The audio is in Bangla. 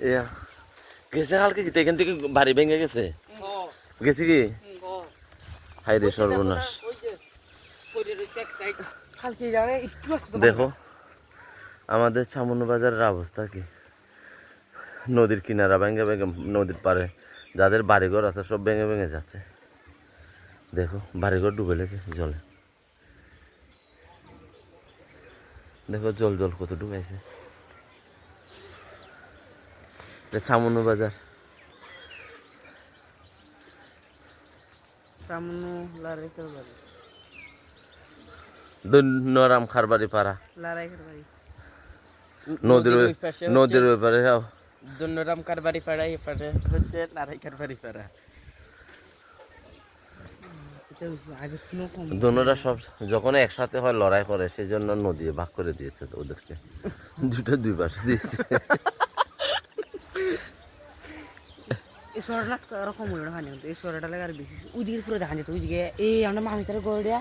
ইয়া গেছে কালকে কি এখান থেকে বাড়ি ভেঙে গেছে গেছে কি হাই রে সর্বনাশ দেখো আমাদের ছামনু বাজারের অবস্থা কি নদীর কিনারা ভেঙে ভেঙে নদীর পারে যাদের বাড়িঘর আছে সব ভেঙে ভেঙে যাচ্ছে দেখো বাড়িঘর ডুবে গেছে জলে দেখো জল জল কত ডুবেছে এটা ছামনু বাজার নরাম খারবাড়ি পাড়া নদীর ওই পারে যাও দন্নরাম কারবারি পাড়া এপারে হচ্ছে লারাই কারবারি পাড়া দোনোরা সব যখন একসাথে হয় লড়াই করে সেই জন্য নদী ভাগ করে দিয়েছে ওদেরকে দুটো দুই পাশে দিয়েছে এই শহরটা এরকম হলো না এই শহরটা লাগে আর বেশি ওইদিকে পুরো দেখা যেত ওইদিকে এই আমরা মামিটার গড়িয়া